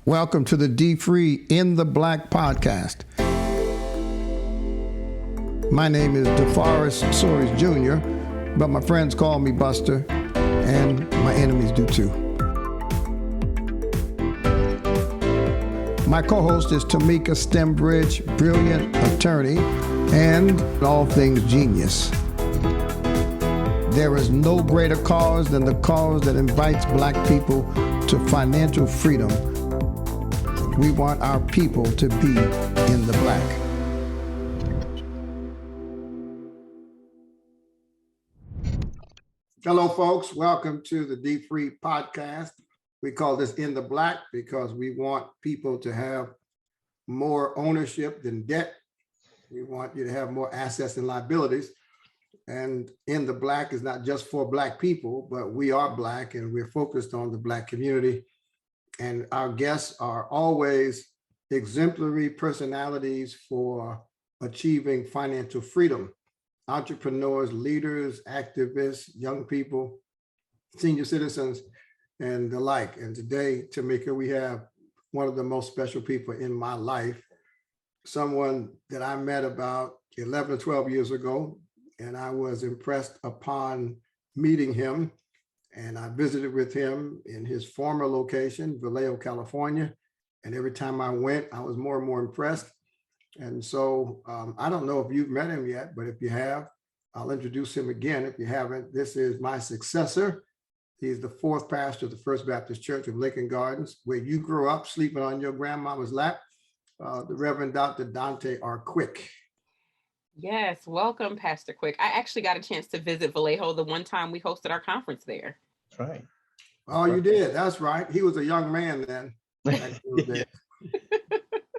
Welcome to the dfree In the Black podcast. My name is DeForest Soares Jr., but my friends call me Buster, and my enemies do too. My co-host is Tamika Stembridge, brilliant attorney and all things genius. There is no greater cause than the cause that invites Black people to financial freedom. We want our people to be in the black. Hello, folks. Welcome to the dfree podcast. We call this In the Black because we want people to have more ownership than debt. We want you to have more assets and liabilities. And In the Black is not just for Black people, but we are Black and we're focused on the Black community. And our guests are always exemplary personalities for achieving financial freedom. Entrepreneurs, leaders, activists, young people, senior citizens, and the like. And today, Tamika, we have one of the most special people in my life, someone that I met about 11 or 12 years ago, and I was impressed upon meeting him. And I visited with him in his former location, Vallejo, California. And every time I went, I was more and more impressed. And so I don't know if you've met him yet, but if you have, I'll introduce him again. If you haven't, this is my successor. He's the fourth pastor of the First Baptist Church of Lincoln Gardens, where you grew up sleeping on your grandmama's lap, the Reverend Dr. Dante R. Quick. Yes, welcome, Pastor Quick. I actually got a chance to visit Vallejo the one time we hosted our conference there. That's right. Oh, you did? That's right. He was a young man then.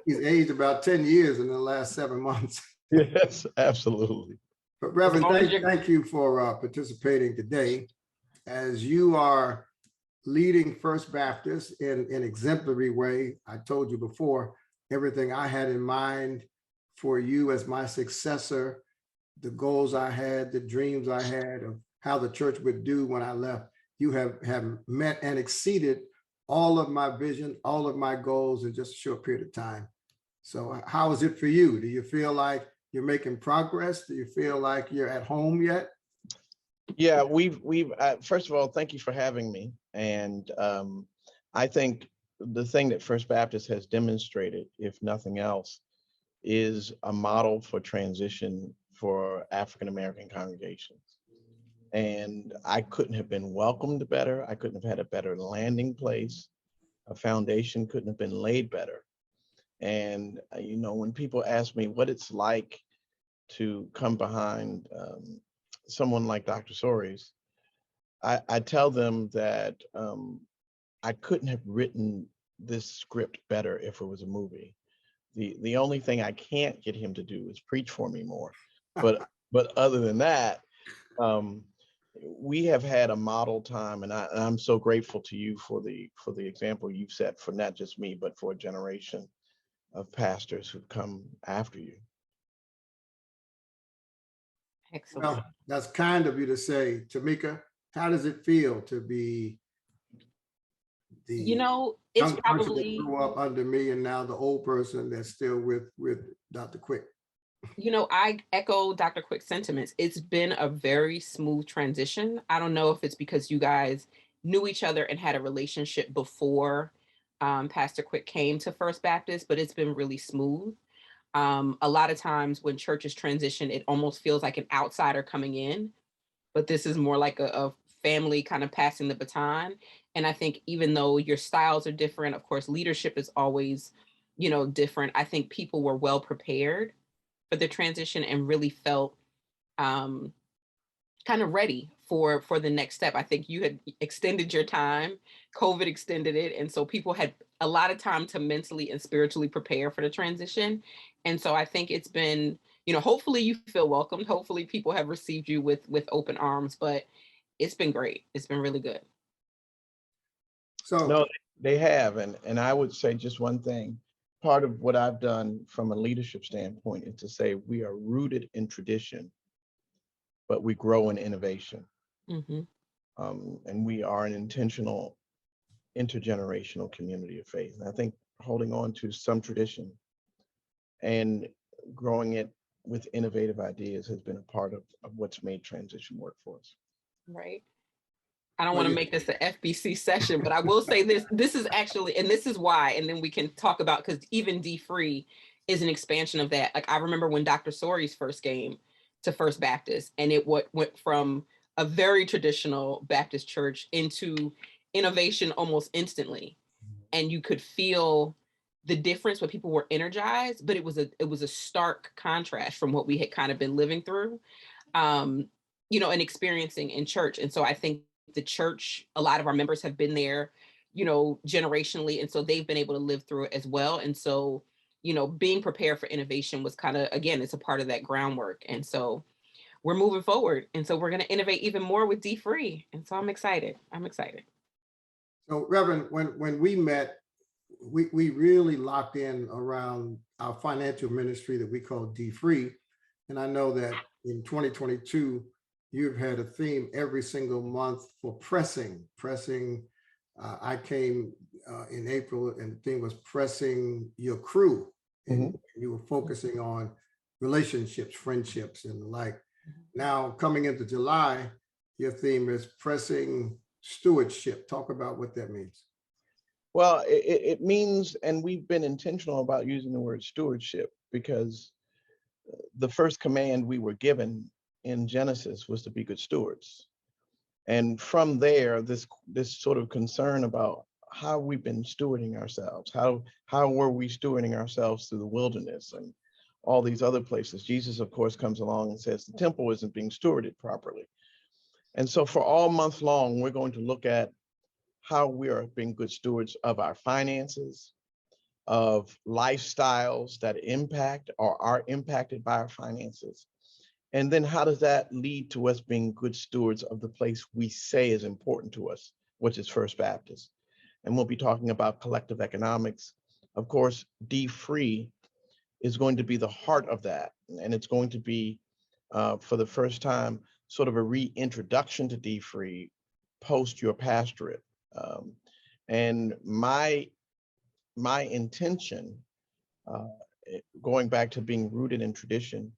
He's aged about 10 years in the last 7 months. Yes, absolutely. But Reverend, thank you for participating today. As you are leading First Baptist in an exemplary way, I told you before, everything I had in mind for you as my successor, the goals I had, the dreams I had of how the church would do when I left, you have met and exceeded all of my vision, all of my goals in just a short period of time. So how is it for you? Do you feel like you're making progress? Do you feel like you're at home yet? Yeah, we've first of all, thank you for having me. And I think the thing that First Baptist has demonstrated, if nothing else, is a model for transition for African-American congregations. And I couldn't have been welcomed better. I couldn't have had a better landing place. A foundation couldn't have been laid better. And, you know, when people ask me what it's like to come behind someone like Dr. Soares, I tell them that I couldn't have written this script better if it was a movie. The only thing I can't get him to do is preach for me more. But other than that, we have had a model time, and I'm so grateful to you for the example you've set for not just me, but for a generation of pastors who've come after you. Excellent. Well, that's kind of you to say. Tamika, how does it feel to be the it's young probably person that grew up under me and now the old person that's still with Dr. Quick? I echo Dr. Quick's sentiments. It's been a very smooth transition. I don't know if it's because you guys knew each other and had a relationship before Pastor Quick came to First Baptist, but it's been really smooth. A lot of times when churches transition, it almost feels like an outsider coming in, but this is more like a family kind of passing the baton. And I think even though your styles are different, of course, leadership is always, different. I think people were well prepared for the transition and really felt kind of ready for the next step. I think you had extended your time, COVID extended it. And so people had a lot of time to mentally and spiritually prepare for the transition. And so I think it's been, hopefully you feel welcomed. Hopefully people have received you with open arms, but it's been great. It's been really good. So no, they have. And I would say just one thing. Part of what I've done from a leadership standpoint is to say we are rooted in tradition, but we grow in innovation. Mm-hmm. And we are an intentional intergenerational community of faith. And I think holding on to some tradition and growing it with innovative ideas has been a part of what's made transition work for us. Right. I don't Well, want to you- make this an FBC session, but I will say this is actually, and this is why, and then we can talk about, because even dfree is an expansion of that. Like I remember when Dr. Sori's first came to First Baptist, and it went from a very traditional Baptist church into innovation almost instantly. And you could feel the difference when people were energized, but it was a stark contrast from what we had kind of been living through, and experiencing in church. And so I think the church, a lot of our members have been there, generationally. And so they've been able to live through it as well. And so, being prepared for innovation was kind of, again, it's a part of that groundwork. And so we're moving forward. And so we're going to innovate even more with dfree. And so I'm excited. So Reverend, when we met, we really locked in around our financial ministry that we call dfree. And I know that in 2022, you've had a theme every single month for pressing. I came in April and the theme was pressing your crew. And you were focusing on relationships, friendships, and the like. Now coming into July, your theme is pressing stewardship. Talk about what that means. Well, it means, and we've been intentional about using the word stewardship, because the first command we were given in Genesis was to be good stewards. And from there, this sort of concern about how we've been stewarding ourselves, how were we stewarding ourselves through the wilderness and all these other places. Jesus, of course, comes along and says the temple isn't being stewarded properly. And so for all month long, we're going to look at how we are being good stewards of our finances, of lifestyles that impact or are impacted by our finances. And then how does that lead to us being good stewards of the place we say is important to us, which is First Baptist? And we'll be talking about collective economics. Of course, dfree is going to be the heart of that. And it's going to be, for the first time, sort of a reintroduction to dfree post your pastorate. And my intention, going back to being rooted in tradition,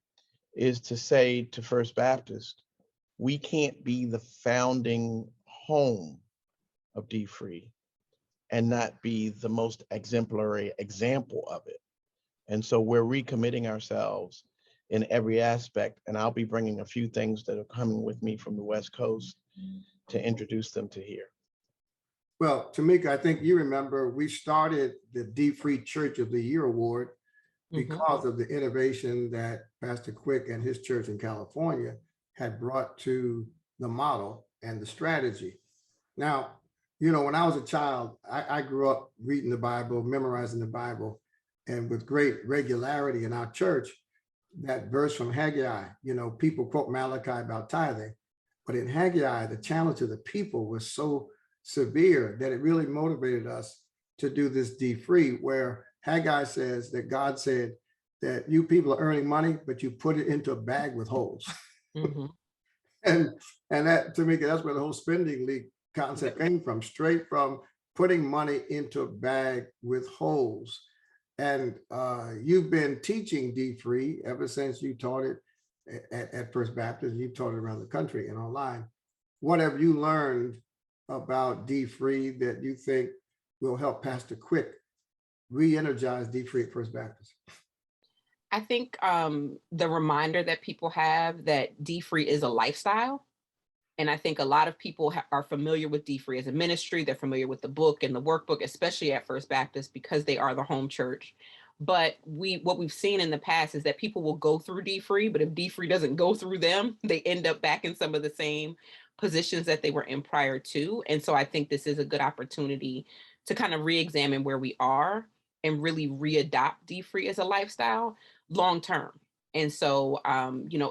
is to say to First Baptist, we can't be the founding home of dfree and not be the most exemplary example of it. And so we're recommitting ourselves in every aspect. And I'll be bringing a few things that are coming with me from the West Coast to introduce them to here. Well, Tamika, I think you remember we started the dfree Church of the Year Award because of the innovation that Pastor Quick and his church in California had brought to the model and the strategy. Now, when I was a child, I grew up reading the Bible, memorizing the Bible, and with great regularity in our church, that verse from Haggai, people quote Malachi about tithing, but in Haggai, the challenge to the people was so severe that it really motivated us to do this dfree, where Haggai says that God said that you people are earning money, but you put it into a bag with holes. And that, to me, that's where the whole spending leak concept came from, straight from putting money into a bag with holes. And you've been teaching dfree ever since you taught it at First Baptist. You've taught it around the country and online. What have you learned about dfree that you think will help Pastor Quick re-energize dfree at First Baptist? I think the reminder that people have that dfree is a lifestyle. And I think a lot of people are familiar with dfree as a ministry. They're familiar with the book and the workbook, especially at First Baptist, because they are the home church. But what we've seen in the past is that people will go through dfree, but if dfree doesn't go through them, they end up back in some of the same positions that they were in prior to. And so I think this is a good opportunity to kind of re-examine where we are and really re-adopt dfree as a lifestyle long term. And so,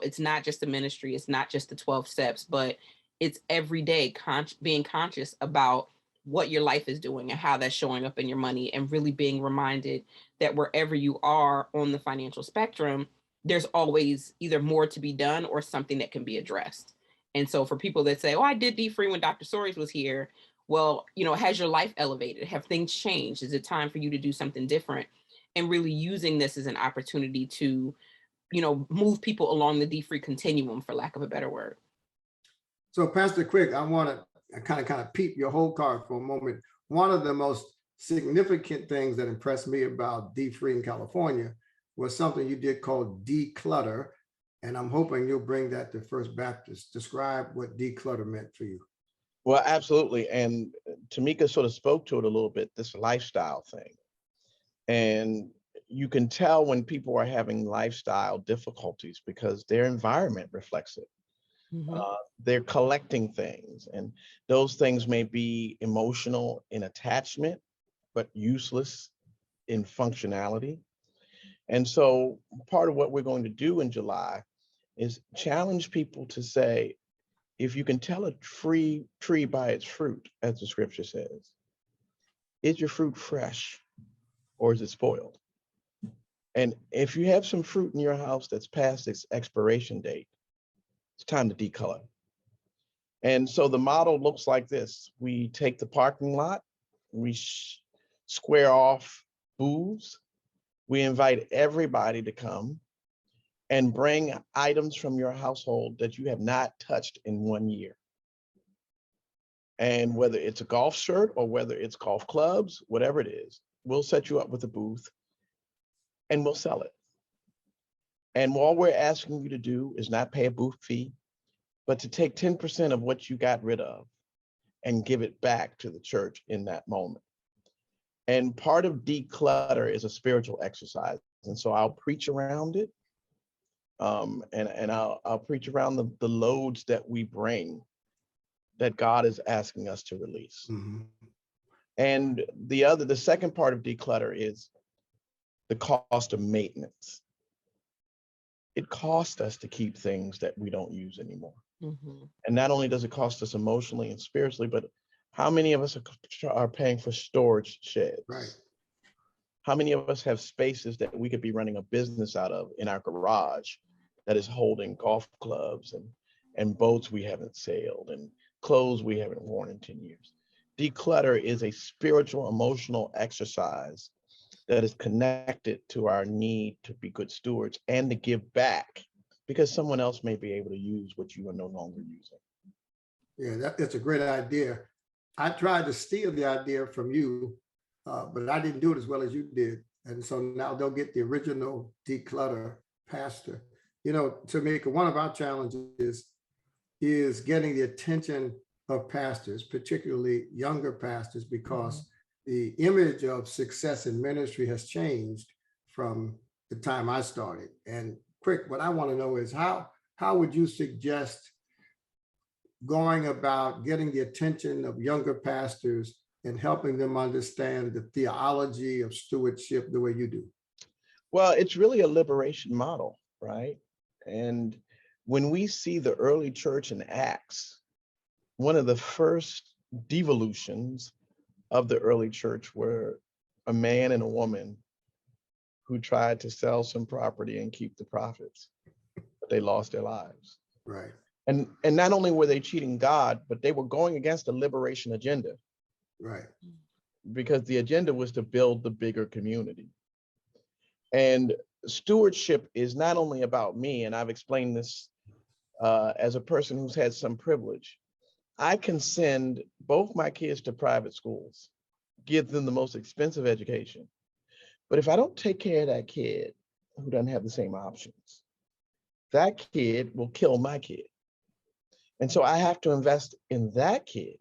it's not just a ministry, it's not just the 12 steps, but it's every day being conscious about what your life is doing and how that's showing up in your money, and really being reminded that wherever you are on the financial spectrum, there's always either more to be done or something that can be addressed. And so for people that say, oh, I did dfree when Dr. Soares was here, well, has your life elevated? Have things changed? Is it time for you to do something different? And really using this as an opportunity to, move people along the dfree continuum, for lack of a better word. So Pastor Quick, I want to kind of peep your whole card for a moment. One of the most significant things that impressed me about dfree in California was something you did called declutter. And I'm hoping you'll bring that to First Baptist. Describe what declutter meant for you. Well, absolutely. And Tamika sort of spoke to it a little bit, this lifestyle thing. And you can tell when people are having lifestyle difficulties because their environment reflects it. Mhm. They're collecting things, and those things may be emotional in attachment, but useless in functionality. And so part of what we're going to do in July is challenge people to say, if you can tell a tree by its fruit, as the scripture says, is your fruit fresh or is it spoiled? And if you have some fruit in your house that's past its expiration date, it's time to decolor. And so the model looks like this. We take the parking lot, we square off booths, we invite everybody to come and bring items from your household that you have not touched in 1 year. And whether it's a golf shirt or whether it's golf clubs, whatever it is, we'll set you up with a booth and we'll sell it. And all we're asking you to do is not pay a booth fee, but to take 10% of what you got rid of and give it back to the church in that moment. And part of declutter is a spiritual exercise. And so I'll preach around it. And I'll preach around the loads that we bring that God is asking us to release. Mm-hmm. And the second part of declutter is the cost of maintenance. It costs us to keep things that we don't use anymore. Mhm. And not only does it cost us emotionally and spiritually, but how many of us are paying for storage sheds? Right. How many of us have spaces that we could be running a business out of in our garage that is holding golf clubs and boats we haven't sailed and clothes we haven't worn in 10 years? Declutter is a spiritual, emotional exercise that is connected to our need to be good stewards and to give back because someone else may be able to use what you are no longer using. Yeah, that's a great idea. I tried to steal the idea from you, but I didn't do it as well as you did. And so now they'll get the original declutter pastor. Tamika, one of our challenges is getting the attention of pastors, particularly younger pastors, because the image of success in ministry has changed from the time I started. And Quick, what I want to know is how would you suggest going about getting the attention of younger pastors and helping them understand the theology of stewardship the way you do? Well, it's really a liberation model, right? And when we see the early church in Acts, one of the first devolutions of the early church were a man and a woman who tried to sell some property and keep the profits, but they lost their lives. Right. And not only were they cheating God, but they were going against the liberation agenda. Right. Because the agenda was to build the bigger community. And stewardship is not only about me, and I've explained this as a person who's had some privilege. I can send both my kids to private schools, give them the most expensive education. But if I don't take care of that kid who doesn't have the same options, that kid will kill my kid. And so I have to invest in that kid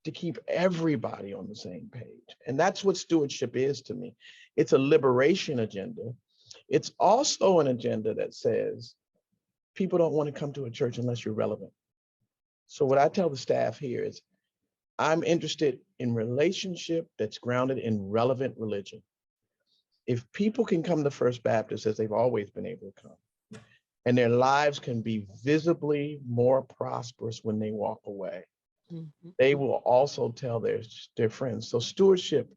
to keep everybody on the same page. And that's what stewardship is to me. It's a liberation agenda. It's also an agenda that says people don't want to come to a church unless you're relevant. So what I tell the staff here is I'm interested in relationship that's grounded in relevant religion. If people can come to First Baptist as they've always been able to come, and their lives can be visibly more prosperous when they walk away, they will also tell their friends. So stewardship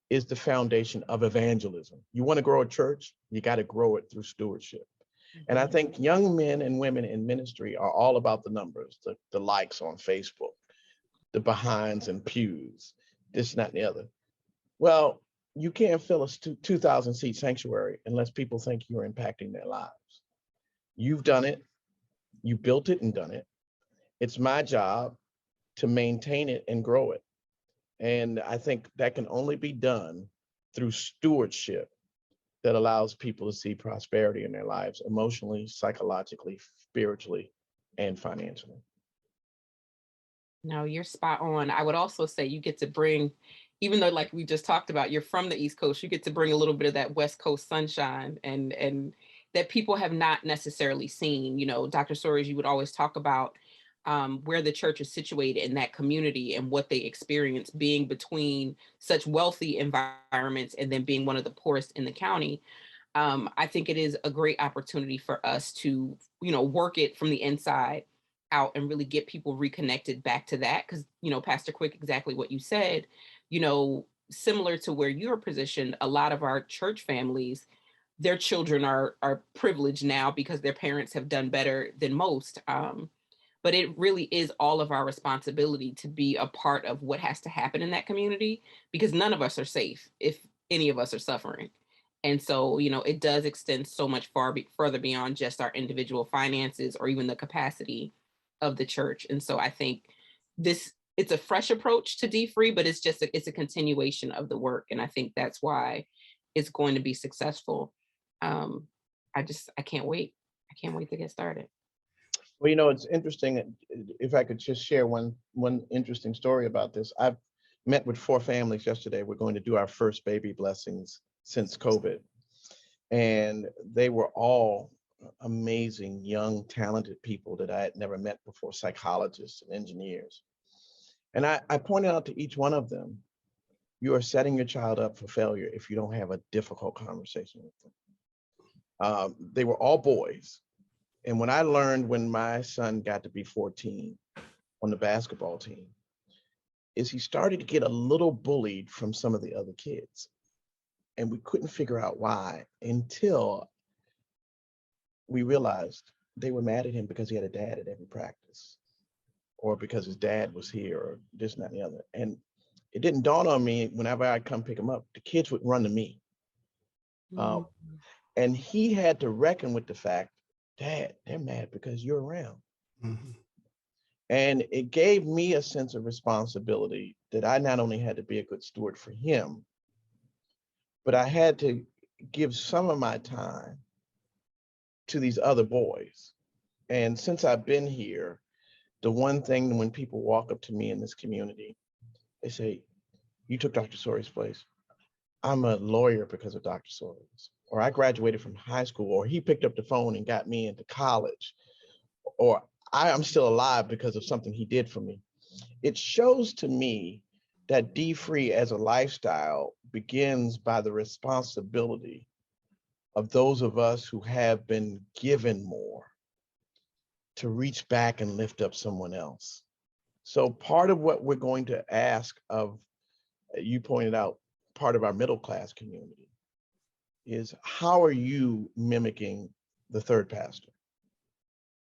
is the foundation of evangelism. You want to grow a church, you got to grow it through stewardship. And I think young men and women in ministry are all about the numbers, the likes on Facebook, the behinds and pews, this, and that, and the other. Well, you can't fill a 2,000 seat sanctuary unless people think you're impacting their lives. You've done it. You built it and done it. It's my job to maintain it and grow it. And I think that can only be done through stewardship that allows people to see prosperity in their lives, emotionally, psychologically, spiritually, and financially. No, you're spot on. I would also say you get to bring, even though like we just talked about, you're from the East Coast, you get to bring a little bit of that West Coast sunshine and that people have not necessarily seen. You know, Dr. Soares, you would always talk about where the church is situated in that community and what they experience being between such wealthy environments and then being one of the poorest in the county. I think it is a great opportunity for us to, you know, work it from the inside out and really get people reconnected back to that. Because, you know, Pastor Quick, exactly what you said, you know, similar to where you're positioned, a lot of our church families, their children are privileged now because their parents have done better than most. But it really is all of our responsibility to be a part of what has to happen in that community because none of us are safe if any of us are suffering. And so, you know, it does extend so much further beyond just our individual finances or even the capacity of the church. And so I think it's a fresh approach to dfree, but it's a continuation of the work. And I think that's why it's going to be successful. Um, I can't wait. I can't wait to get started. Well, you know, it's interesting. If I could just share one interesting story about this. I've met with 4 families yesterday. We're going to do our first baby blessings since COVID. And they were all amazing, young, talented people that I had never met before, psychologists and engineers. And I pointed out to each one of them, you are setting your child up for failure if you don't have a difficult conversation with them. They were all boys. And when I learned when my son got to be 14 on the basketball team, is he started to get a little bullied from some of the other kids. And we couldn't figure out why until we realized they were mad at him because he had a dad at every practice or because his dad was here or this and that and the other. And it didn't dawn on me whenever I'd come pick him up, the kids would run to me. And he had to reckon with the fact, Dad, they're mad because you're around. Mm-hmm. And it gave me a sense of responsibility that I not only had to be a good steward for him, but I had to give some of my time to these other boys. And since I've been here, the one thing when people walk up to me in this community, they say, you took Dr. Soares' place. I'm a lawyer because of Dr. Soares. Or I graduated from high school, or he picked up the phone and got me into college, or I am still alive because of something he did for me. It shows to me that dfree as a lifestyle begins by the responsibility of those of us who have been given more to reach back and lift up someone else. So part of what we're going to ask of, you pointed out, part of our middle class community is how are you mimicking the third pastor?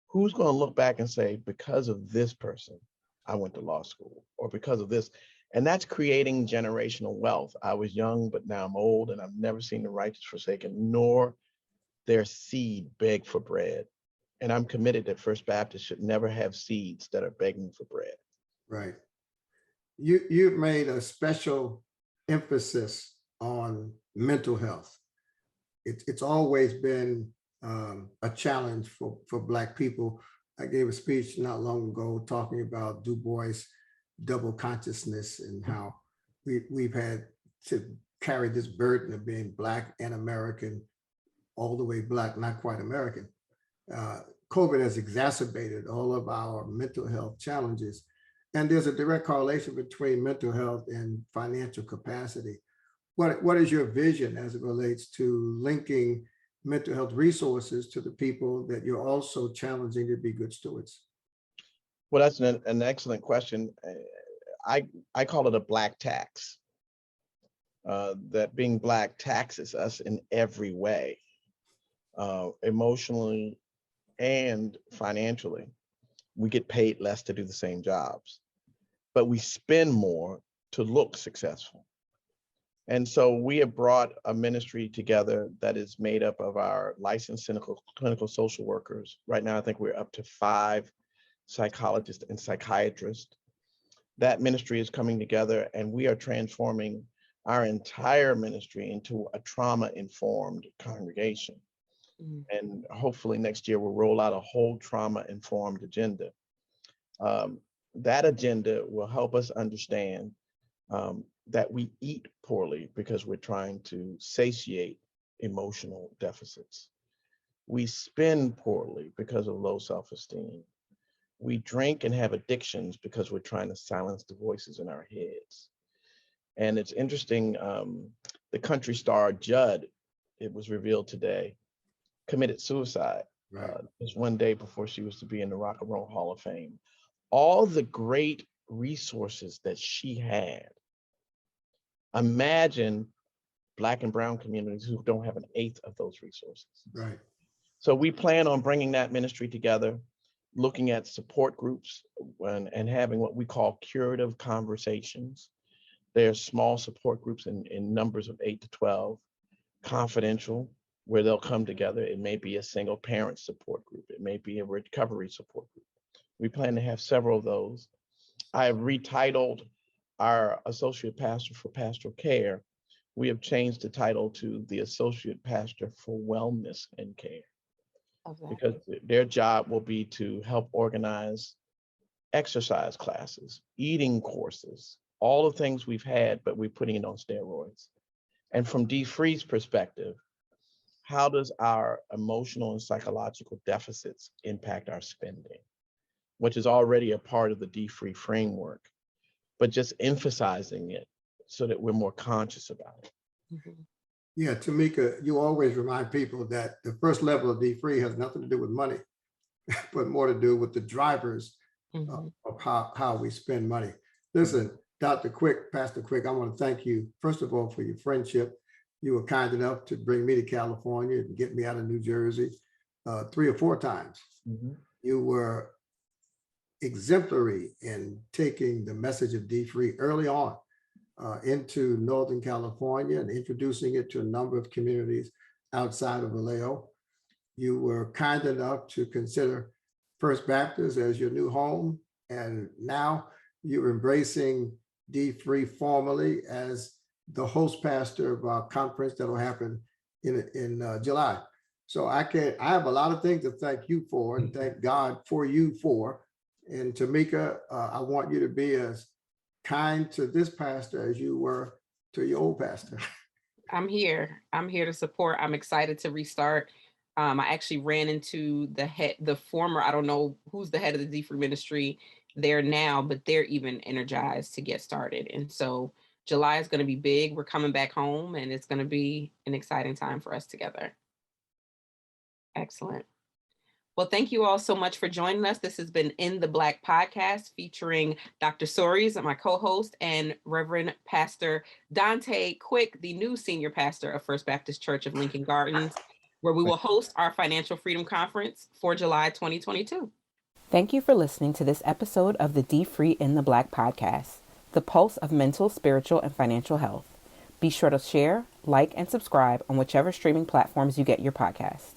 Who's going to look back and say, because of this person, I went to law school, or because of this? And that's creating generational wealth. I was young, but now I'm old, and I've never seen the righteous forsaken, nor their seed beg for bread. And I'm committed that First Baptist should never have seeds that are begging for bread. Right. You've made a special emphasis on mental health. It's always been a challenge for Black people. I gave a speech not long ago talking about Du Bois' double consciousness and how we've had to carry this burden of being Black and American, all the way Black, not quite American. COVID has exacerbated all of our mental health challenges. And there's a direct correlation between mental health and financial capacity. What is your vision as it relates to linking mental health resources to the people that you're also challenging to be good stewards? Well, that's an excellent question. I call it a Black tax. That being Black taxes us in every way, emotionally and financially. We get paid less to do the same jobs. but we spend more to look successful. And so we have brought a ministry together that is made up of our licensed clinical social workers. Right now, I think we're up to 5 psychologists and psychiatrists. That ministry is coming together, and we are transforming our entire ministry into a trauma-informed congregation. And hopefully next year we'll roll out a whole trauma-informed agenda. That agenda will help us understand that we eat poorly because we're trying to satiate emotional deficits. We spend poorly because of low self-esteem. We drink and have addictions because we're trying to silence the voices in our heads. And it's interesting, the country star Judd, it was revealed today, committed suicide just one day before she was to be in the Rock and Roll Hall of Fame. All the great resources that she had. Imagine Black and brown communities who don't have an eighth of those resources. Right. So we plan on bringing that ministry together, looking at support groups and having what we call curative conversations. There's small support groups in numbers of 8 to 12, confidential, where they'll come together. It may be a single parent support group. It may be a recovery support group. We plan to have several of those. I have retitled our associate pastor for pastoral care. We have changed the title to the associate pastor for wellness and care, because their job will be to help organize exercise classes, eating courses, all the things we've had, but we're putting it on steroids. And from dfree's perspective, how does our emotional and psychological deficits impact our spending, which is already a part of the dfree framework, but just emphasizing it so that we're more conscious about it. Yeah, Tamika, you always remind people that the first level of dfree has nothing to do with money, but more to do with the drivers of how we spend money. Listen, Dr. Quick, Pastor Quick, I want to thank you, first of all, for your friendship. You were kind enough to bring me to California and get me out of New Jersey 3 or 4 times. You were exemplary in taking the message of dfree early on into Northern California and introducing it to a number of communities outside of Vallejo. You were kind enough to consider First Baptist as your new home, and now you're embracing dfree formally as the host pastor of our conference that will happen in July. So I have a lot of things to thank you for and thank God for you for. And Tamika, I want you to be as kind to this pastor as you were to your old pastor. I'm here to support. I'm excited to restart. I actually ran into the former, I don't know who's the head of the dfree ministry there now, but they're even energized to get started. And so July is going to be big. We're coming back home, and it's going to be an exciting time for us together. Excellent. Well, thank you all so much for joining us. This has been In the Black podcast featuring Dr. Soaries, my co-host, and Reverend Pastor Dante Quick, the new senior pastor of First Baptist Church of Lincoln Gardens, where we will host our Financial Freedom Conference for July 2022. Thank you for listening to this episode of the dfree In the Black podcast, the pulse of mental, spiritual, and financial health. Be sure to share, like, and subscribe on whichever streaming platforms you get your podcast.